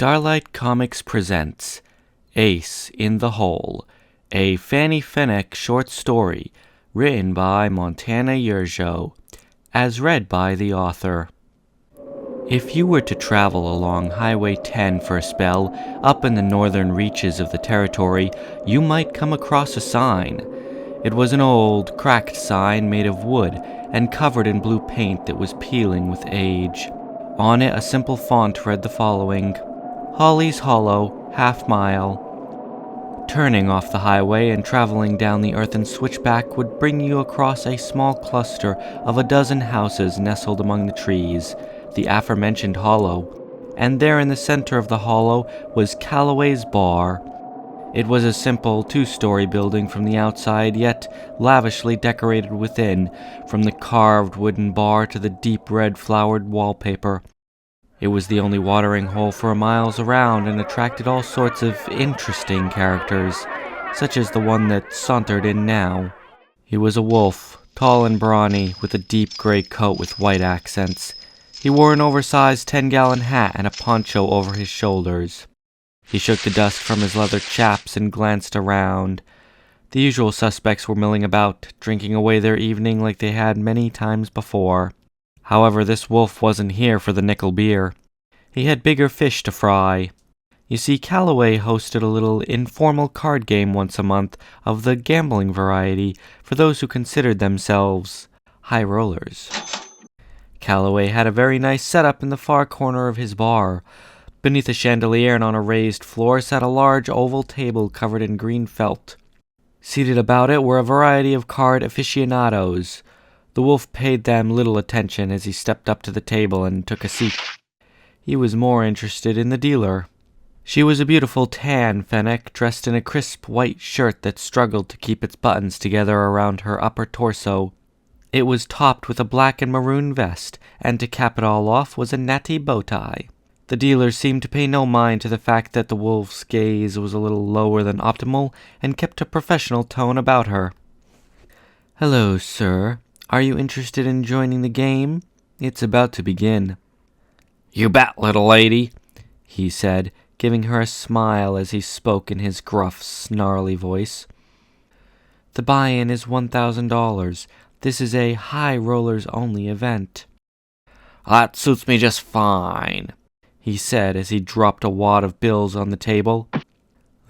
Starlight Comics presents Ace in the Hole, a Fanny Fennec short story written by Montana Yerjo, as read by the author. If you were to travel along Highway 10 for a spell up in the northern reaches of the territory, you might come across a sign. It was an old, cracked sign made of wood and covered in blue paint that was peeling with age. On it, a simple font read the following: Holly's Hollow, half mile. Turning off the highway and traveling down the earthen switchback would bring you across a small cluster of a dozen houses nestled among the trees, the aforementioned hollow, and there in the center of the hollow was Calloway's Bar. It was a simple two-story building from the outside, yet lavishly decorated within, from the carved wooden bar to the deep red flowered wallpaper. It was the only watering hole for miles around and attracted all sorts of interesting characters, such as the one that sauntered in now. He was a wolf, tall and brawny, with a deep gray coat with white accents. He wore an oversized 10-gallon hat and a poncho over his shoulders. He shook the dust from his leather chaps and glanced around. The usual suspects were milling about, drinking away their evening like they had many times before. However, this wolf wasn't here for the nickel beer. He had bigger fish to fry. You see, Calloway hosted a little informal card game once a month of the gambling variety for those who considered themselves high rollers. Calloway had a very nice setup in the far corner of his bar. Beneath a chandelier and on a raised floor sat a large oval table covered in green felt. Seated about it were a variety of card aficionados. The wolf paid them little attention as he stepped up to the table and took a seat. He was more interested in the dealer. She was a beautiful tan Fennec, dressed in a crisp white shirt that struggled to keep its buttons together around her upper torso. It was topped with a black and maroon vest, and to cap it all off was a natty bow tie. The dealer seemed to pay no mind to the fact that the wolf's gaze was a little lower than optimal, and kept a professional tone about her. "Hello, sir. Are you interested in joining the game? It's about to begin." "You bet, little lady," he said, giving her a smile as he spoke in his gruff, snarly voice. "The buy-in is $1,000. This is a high rollers only event." "That suits me just fine," he said as he dropped a wad of bills on the table.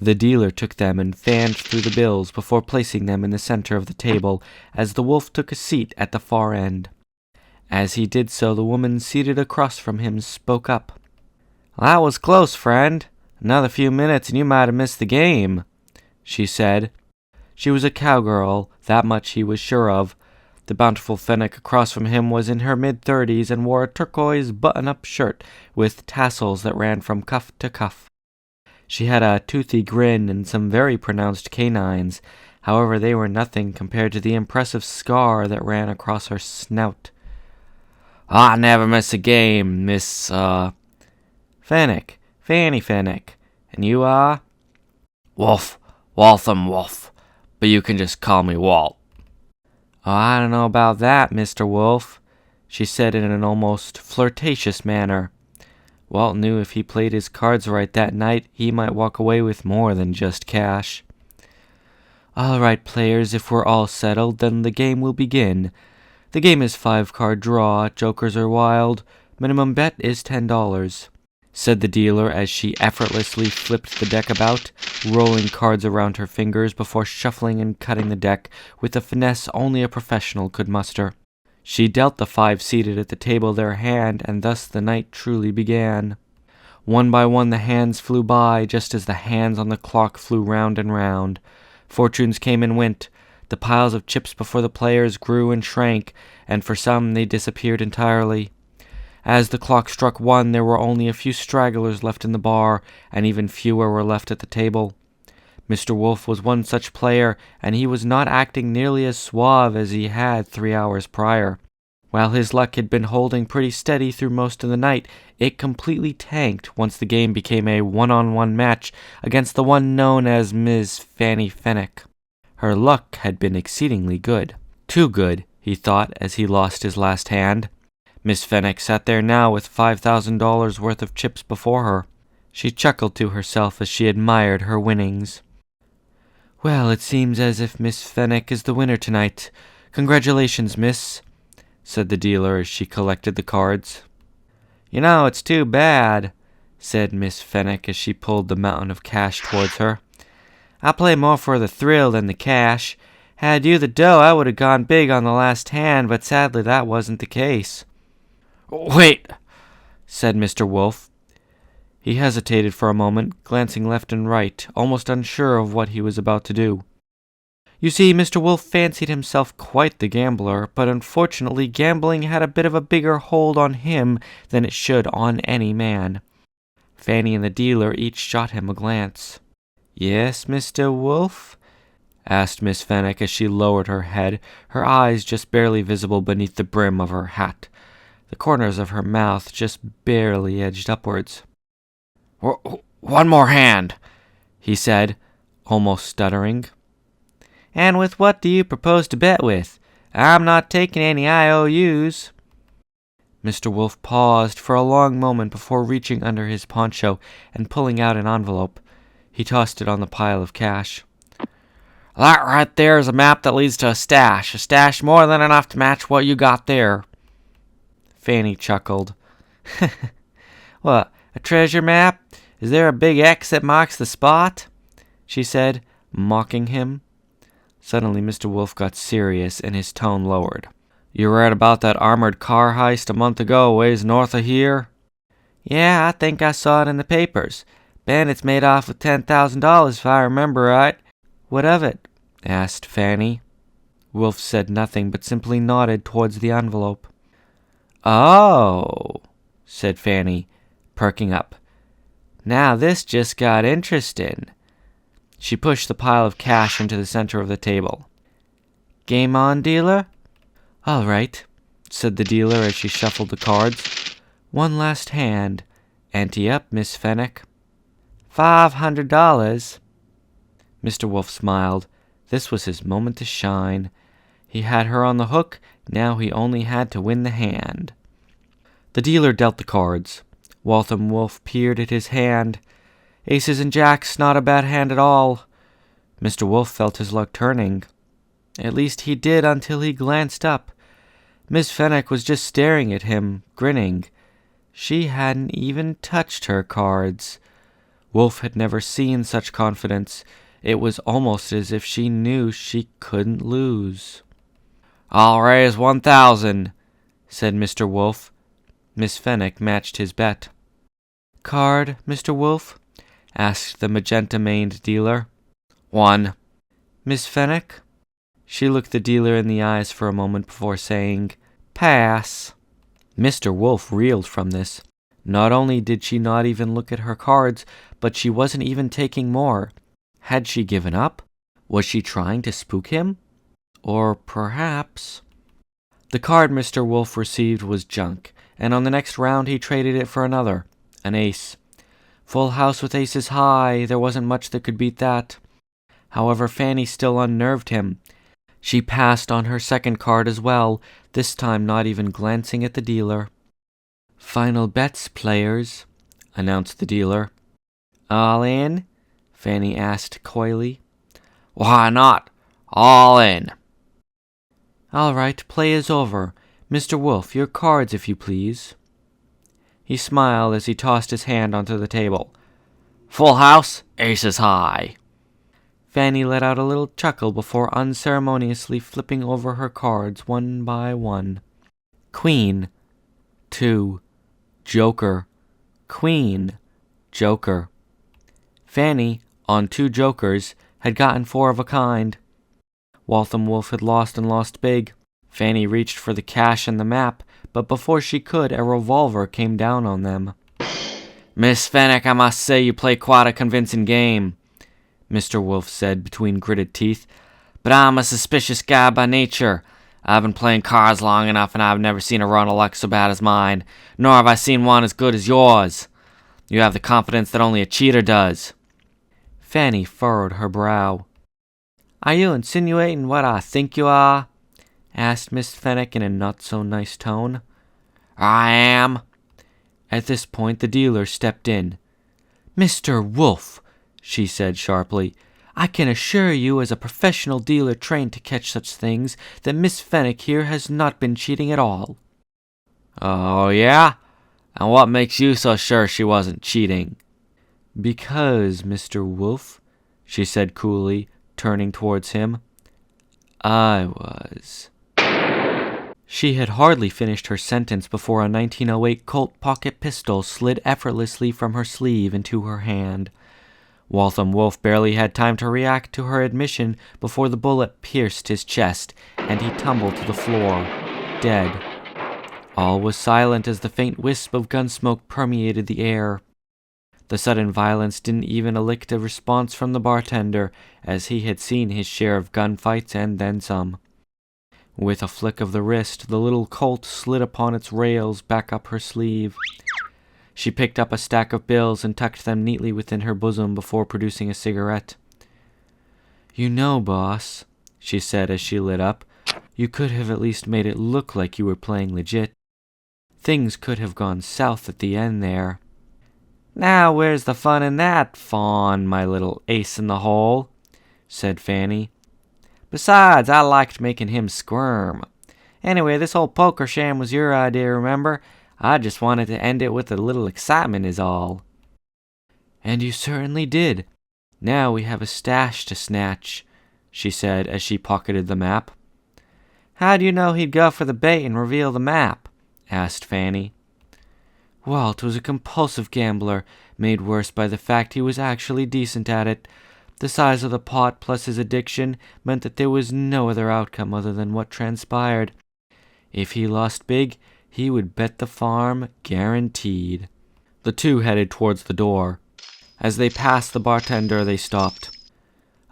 The dealer took them and fanned through the bills before placing them in the center of the table as the wolf took a seat at the far end. As he did so, the woman seated across from him spoke up. "That was close, friend. Another few minutes and you might have missed the game," she said. She was a cowgirl, that much he was sure of. The bountiful Fennec across from him was in her mid-30s and wore a turquoise button-up shirt with tassels that ran from cuff to cuff. She had a toothy grin and some very pronounced canines. However, they were nothing compared to the impressive scar that ran across her snout. "I never miss a game, Miss, Fennec. Fanny Fennec. And you are?" "Wolf. Waltham Wolf. But you can just call me Walt." "Oh, I don't know about that, Mr. Wolf," she said in an almost flirtatious manner. Walt knew if he played his cards right that night, he might walk away with more than just cash. "All right, players, if we're all settled, then the game will begin. The game is 5-card draw, jokers are wild, minimum bet is $10, said the dealer as she effortlessly flipped the deck about, rolling cards around her fingers before shuffling and cutting the deck with a finesse only a professional could muster. She dealt the 5 seated at the table their hand, and thus the night truly began. One by one the hands flew by, just as the hands on the clock flew round and round. Fortunes came and went. The piles of chips before the players grew and shrank, and for some they disappeared entirely. As the clock struck 1, there were only a few stragglers left in the bar, and even fewer were left at the table. Mr. Wolf was one such player, and he was not acting nearly as suave as he had 3 hours prior. While his luck had been holding pretty steady through most of the night, it completely tanked once the game became a one-on-one match against the one known as Ms. Fanny Fennec. Her luck had been exceedingly good. Too good, he thought as he lost his last hand. Miss Fennec sat there now with $5,000 worth of chips before her. She chuckled to herself as she admired her winnings. "Well, it seems as if Miss Fennec is the winner tonight. Congratulations, miss," said the dealer as she collected the cards. "You know, it's too bad," said Miss Fennec as she pulled the mountain of cash towards her. "I play more for the thrill than the cash. Had you the dough, I would have gone big on the last hand, but sadly that wasn't the case." "Wait," said Mr. Wolf. He hesitated for a moment, glancing left and right, almost unsure of what he was about to do. You see, Mr. Wolf fancied himself quite the gambler, but unfortunately gambling had a bit of a bigger hold on him than it should on any man. Fanny and the dealer each shot him a glance. "Yes, Mr. Wolf?" asked Miss Fennec as she lowered her head, her eyes just barely visible beneath the brim of her hat, the corners of her mouth just barely edged upwards. "One more hand," he said, almost stuttering. "And with what do you propose to bet with? I'm not taking any IOUs." Mr. Wolf paused for a long moment before reaching under his poncho and pulling out an envelope. He tossed it on the pile of cash. "That right there is a map that leads to a stash more than enough to match what you got there." Fanny chuckled. "What, a treasure map? Is there a big X that marks the spot?" she said, mocking him. Suddenly Mr. Wolf got serious and his tone lowered. "You read about that armored car heist a month ago ways north of here?" "Yeah, I think I saw it in the papers. Bandits made off with $10,000 if I remember right. What of it?" asked Fanny. Wolf said nothing but simply nodded towards the envelope. "Oh," said Fanny, perking up. "Now this just got interesting." She pushed the pile of cash into the center of the table. "Game on, dealer?" "All right," said the dealer as she shuffled the cards. "One last hand. Ante up, Miss Fennec." $500. Mr. Wolf smiled. This was his moment to shine. He had her on the hook. Now he only had to win the hand. The dealer dealt the cards. Waltham Wolf peered at his hand. Aces and jacks, not a bad hand at all. Mr. Wolf felt his luck turning. At least he did until he glanced up. Miss Fennec was just staring at him, grinning. She hadn't even touched her cards. Wolf had never seen such confidence. It was almost as if she knew she couldn't lose. "I'll raise 1,000, said Mr. Wolf. Miss Fennec matched his bet. "Card, Mr. Wolf?" asked the magenta-maned dealer. "1. "Miss Fennec?" She looked the dealer in the eyes for a moment before saying, "Pass." Mr. Wolf reeled from this. Not only did she not even look at her cards, but she wasn't even taking more. Had she given up? Was she trying to spook him? Or perhaps... The card Mr. Wolf received was junk, and on the next round he traded it for another, an ace. Full house with aces high, there wasn't much that could beat that. However, Fanny still unnerved him. She passed on her second card as well, this time not even glancing at the dealer. "Final bets, players," announced the dealer. "All in?" Fanny asked coyly. "Why not? All in." "All right, play is over. Mr. Wolf, your cards, if you please." He smiled as he tossed his hand onto the table. "Full house, aces high." Fanny let out a little chuckle before unceremoniously flipping over her cards one by one. Queen. 2. Joker. Queen. Joker. Fanny, on 2 jokers, had gotten 4 of a kind. Waltham Wolf had lost and lost big. Fanny reached for the cash and the map, but before she could, a revolver came down on them. "Miss Fennec, I must say you play quite a convincing game," Mr. Wolf said between gritted teeth. "But I'm a suspicious guy by nature. I've been playing cards long enough, and I've never seen a run of luck so bad as mine, nor have I seen one as good as yours. You have the confidence that only a cheater does." Fanny furrowed her brow. "Are you insinuating what I think you are?" asked Miss Fennec in a not-so-nice tone. "I am." At this point the dealer stepped in. "Mr. Wolf," she said sharply, "I can assure you as a professional dealer trained to catch such things that Miss Fennec here has not been cheating at all." "Oh, yeah? And what makes you so sure she wasn't cheating?" "Because, Mr. Wolf," she said coolly, turning towards him, "I was." She had hardly finished her sentence before a 1908 Colt pocket pistol slid effortlessly from her sleeve into her hand. Waltham Wolf barely had time to react to her admission before the bullet pierced his chest, and he tumbled to the floor, dead. All was silent as the faint wisp of gun smoke permeated the air. The sudden violence didn't even elicit a response from the bartender, as he had seen his share of gunfights and then some. With a flick of the wrist, the little Colt slid upon its rails back up her sleeve. She picked up a stack of bills and tucked them neatly within her bosom before producing a cigarette. "You know, boss," she said as she lit up, "you could have at least made it look like you were playing legit. Things could have gone south at the end there." "Now where's the fun in that, Fawn, my little ace in the hole?" said Fanny. "Besides, I liked making him squirm. Anyway, this whole poker sham was your idea, remember? I just wanted to end it with a little excitement is all." "And you certainly did. Now we have a stash to snatch," she said as she pocketed the map. "How do you know he'd go for the bait and reveal the map?" asked Fanny. "Walt was a compulsive gambler, made worse by the fact he was actually decent at it. The size of the pot plus his addiction meant that there was no other outcome other than what transpired. If he lost big, he would bet the farm, guaranteed." The two headed towards the door. As they passed the bartender, they stopped.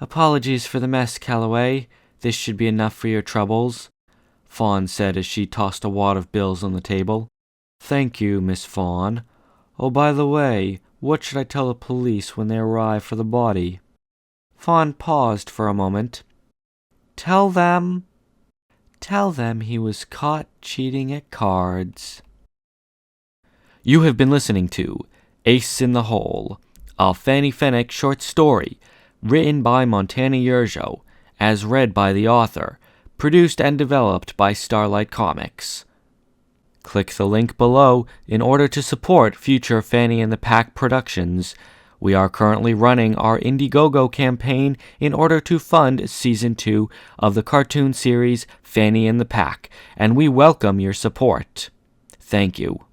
"Apologies for the mess, Calloway. This should be enough for your troubles," Fawn said as she tossed a wad of bills on the table. "Thank you, Miss Fawn. Oh, by the way, what should I tell the police when they arrive for the body?" Fawn paused for a moment. Tell them he was caught cheating at cards." You have been listening to Ace in the Hole, a Fanny Fennec short story, written by Montana Yurjo, as read by the author, produced and developed by Starlight Comics. Click the link below in order to support future Fanny and the Pack productions. We are currently running our Indiegogo campaign in order to fund Season 2 of the cartoon series Fanny and the Pack, and we welcome your support. Thank you.